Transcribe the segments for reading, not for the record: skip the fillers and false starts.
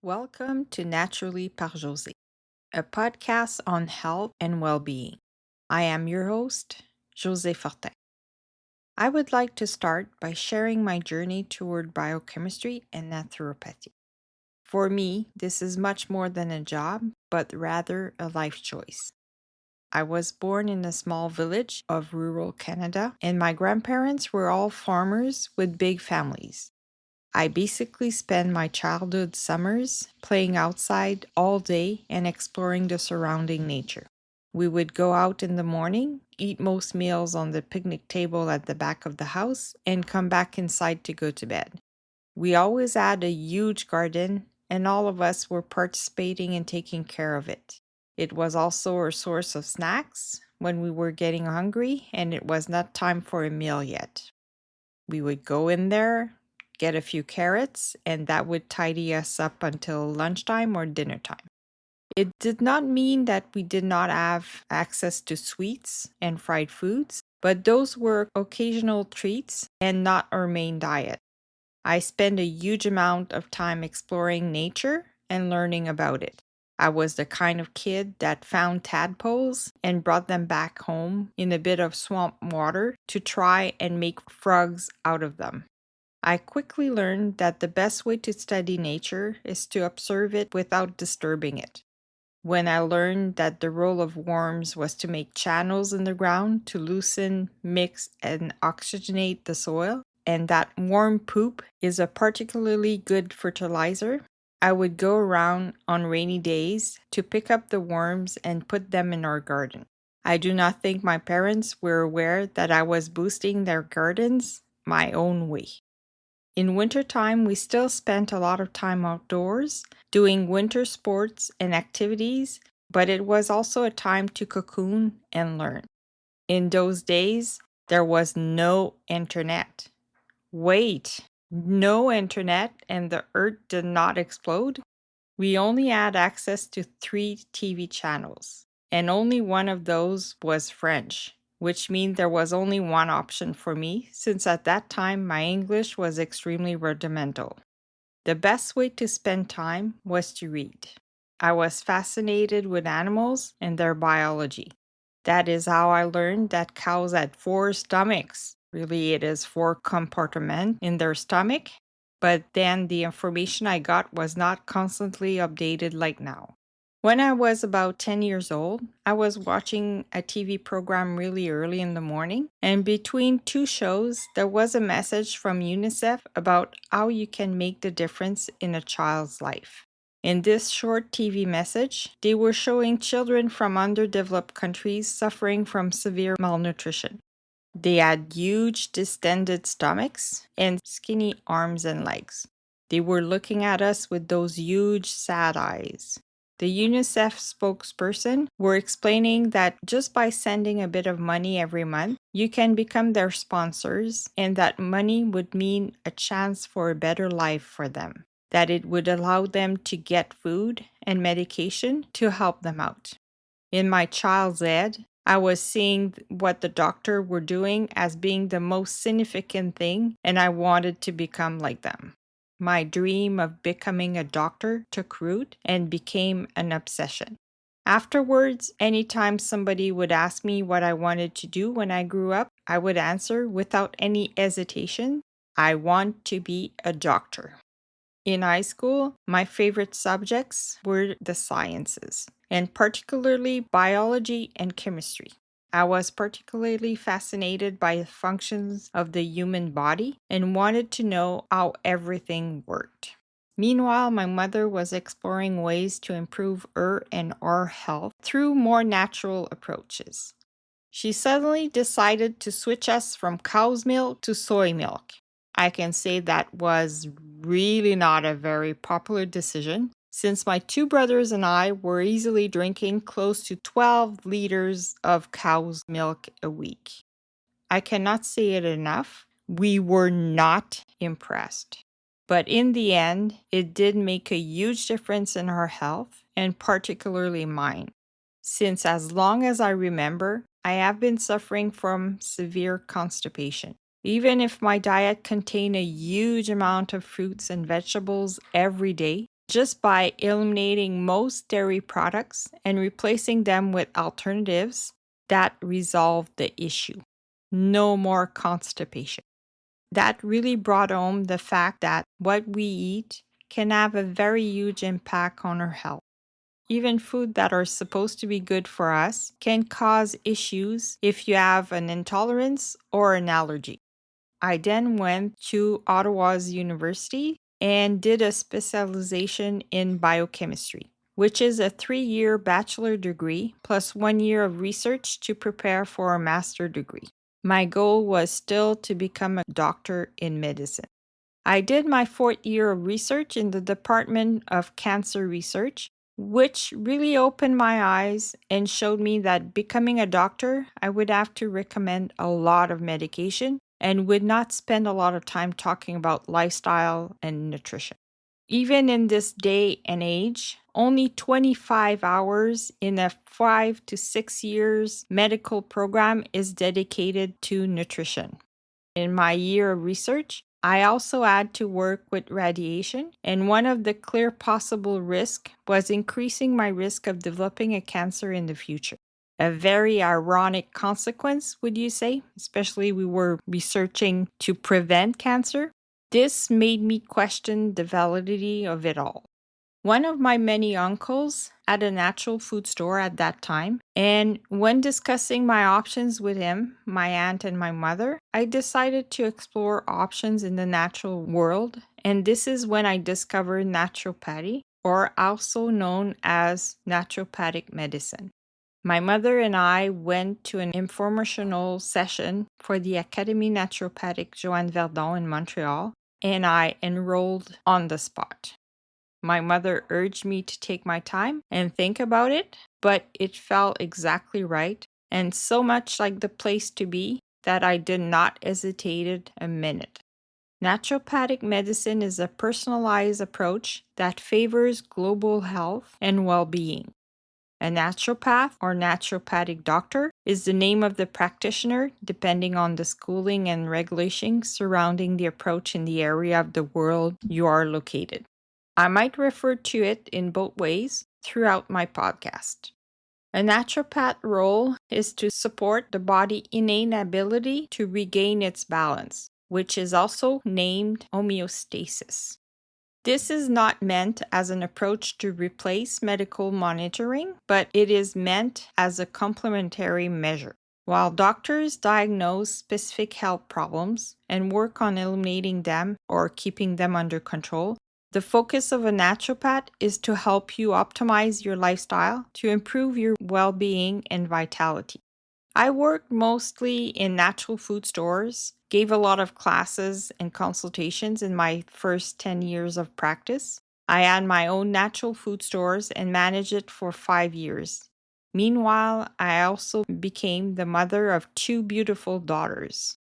Welcome to Naturally par Josée, a podcast on health and well-being. I am your host, Josée Fortin. I would like to start by sharing my journey toward biochemistry and naturopathy. For me, this is much more than a job, but rather a life choice. I was born in a small village of rural Canada, and my grandparents were all farmers with big families. I basically spent my childhood summers playing outside all day and exploring the surrounding nature. We would go out in the morning, eat most meals on the picnic table at the back of the house, and come back inside to go to bed. We always had a huge garden, and all of us were participating in taking care of it. It was also our source of snacks when we were getting hungry and it was not time for a meal yet. We would go in there, get a few carrots, and that would tidy us up until lunchtime or dinner time. It did not mean that we did not have access to sweets and fried foods, but those were occasional treats and not our main diet. I spent a huge amount of time exploring nature and learning about it. I was the kind of kid that found tadpoles and brought them back home in a bit of swamp water to try and make frogs out of them. I quickly learned that the best way to study nature is to observe it without disturbing it. When I learned that the role of worms was to make channels in the ground to loosen, mix, and oxygenate the soil, and that worm poop is a particularly good fertilizer, I would go around on rainy days to pick up the worms and put them in our garden. I do not think my parents were aware that I was boosting their gardens my own way. In wintertime, we still spent a lot of time outdoors doing winter sports and activities, but it was also a time to cocoon and learn. In those days, there was no internet. Wait, no internet and the earth did not explode? We only had access to 3 TV channels, and only one of those was French, which means there was only one option for me since at that time my English was extremely rudimental. The best way to spend time was to read. I was fascinated with animals and their biology. That is how I learned that cows had 4 stomachs. Really, it is 4 compartments in their stomach, but then the information I got was not constantly updated like now. When I was about 10 years old, I was watching a TV program really early in the morning, and between 2 shows, there was a message from UNICEF about how you can make the difference in a child's life. In this short TV message, they were showing children from underdeveloped countries suffering from severe malnutrition. They had huge distended stomachs and skinny arms and legs. They were looking at us with those huge sad eyes. The UNICEF spokesperson were explaining that just by sending a bit of money every month, you can become their sponsors and that money would mean a chance for a better life for them, that it would allow them to get food and medication to help them out. In my child's head, I was seeing what the doctor were doing as being the most significant thing, and I wanted to become like them. My dream of becoming a doctor took root and became an obsession. Afterwards, anytime somebody would ask me what I wanted to do when I grew up, I would answer without any hesitation, I want to be a doctor. In high school, my favorite subjects were the sciences, and particularly biology and chemistry. I was particularly fascinated by the functions of the human body and wanted to know how everything worked. Meanwhile, my mother was exploring ways to improve her and our health through more natural approaches. She suddenly decided to switch us from cow's milk to soy milk. I can say that was really not a very popular decision, since my 2 brothers and I were easily drinking close to 12 liters of cow's milk a week. I cannot say it enough. We were not impressed. But in the end, it did make a huge difference in our health, and particularly mine. Since as long as I remember, I have been suffering from severe constipation. Even if my diet contained a huge amount of fruits and vegetables every day, just by eliminating most dairy products and replacing them with alternatives that resolved the issue. No more constipation. That really brought home the fact that what we eat can have a very huge impact on our health. Even food that are supposed to be good for us can cause issues if you have an intolerance or an allergy. I then went to Ottawa's university and did a specialization in biochemistry, which is a 3-year bachelor degree plus 1 year of research to prepare for a master degree. My goal was still to become a doctor in medicine. I did my 4th year of research in the Department of Cancer Research, which really opened my eyes and showed me that becoming a doctor, I would have to recommend a lot of medication and would not spend a lot of time talking about lifestyle and nutrition. Even in this day and age, only 25 hours in a 5 to 6 years medical program is dedicated to nutrition. In my year of research, I also had to work with radiation, and one of the clear possible risks was increasing my risk of developing a cancer in the future. A very ironic consequence, would you say? Especially we were researching to prevent cancer. This made me question the validity of it all. One of my many uncles had a natural food store at that time, and when discussing my options with him, my aunt, and my mother, I decided to explore options in the natural world, and this is when I discovered naturopathy, or also known as naturopathic medicine. My mother and I went to an informational session for the Académie naturopathique Joanne Verdon in Montreal, and I enrolled on the spot. My mother urged me to take my time and think about it, but it felt exactly right and so much like the place to be that I did not hesitate a minute. Naturopathic medicine is a personalized approach that favors global health and well-being. A naturopath or naturopathic doctor is the name of the practitioner depending on the schooling and regulations surrounding the approach in the area of the world you are located. I might refer to it in both ways throughout my podcast. A naturopath role is to support the body's innate ability to regain its balance, which is also named homeostasis. This is not meant as an approach to replace medical monitoring, but it is meant as a complementary measure. While doctors diagnose specific health problems and work on eliminating them or keeping them under control, the focus of a naturopath is to help you optimize your lifestyle to improve your well-being and vitality. I worked mostly in natural food stores, gave a lot of classes and consultations in my first 10 years of practice. I had my own natural food stores and managed it for 5 years. Meanwhile, I also became the mother of 2 beautiful daughters.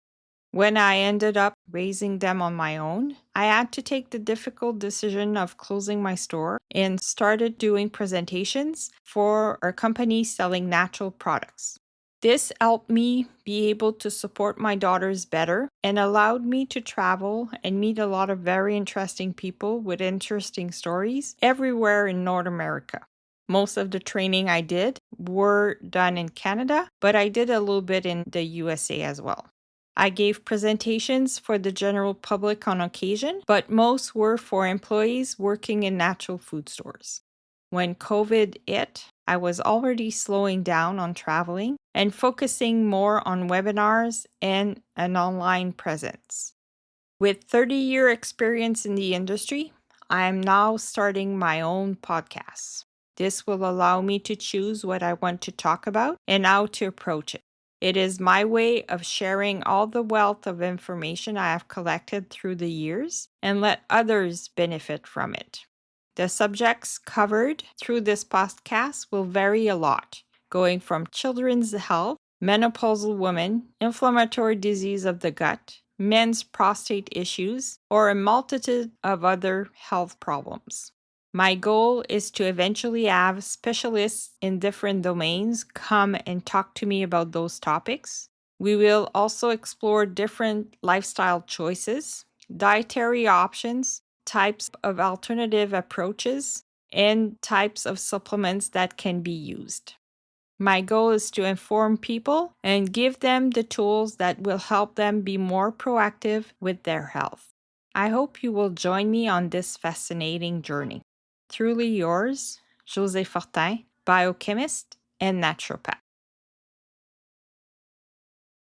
When I ended up raising them on my own, I had to take the difficult decision of closing my store and started doing presentations for a company selling natural products. This helped me be able to support my daughters better and allowed me to travel and meet a lot of very interesting people with interesting stories everywhere in North America. Most of the training I did were done in Canada, but I did a little bit in the USA as well. I gave presentations for the general public on occasion, but most were for employees working in natural food stores. When COVID hit, I was already slowing down on traveling and focusing more on webinars and an online presence. With 30-year experience in the industry, I am now starting my own podcast. This will allow me to choose what I want to talk about and how to approach it. It is my way of sharing all the wealth of information I have collected through the years and let others benefit from it. The subjects covered through this podcast will vary a lot, going from children's health, menopausal women, inflammatory disease of the gut, men's prostate issues, or a multitude of other health problems. My goal is to eventually have specialists in different domains come and talk to me about those topics. We will also explore different lifestyle choices, dietary options, types of alternative approaches, and types of supplements that can be used. My goal is to inform people and give them the tools that will help them be more proactive with their health. I hope you will join me on this fascinating journey. Truly yours, Josée Fortin, biochemist and naturopath.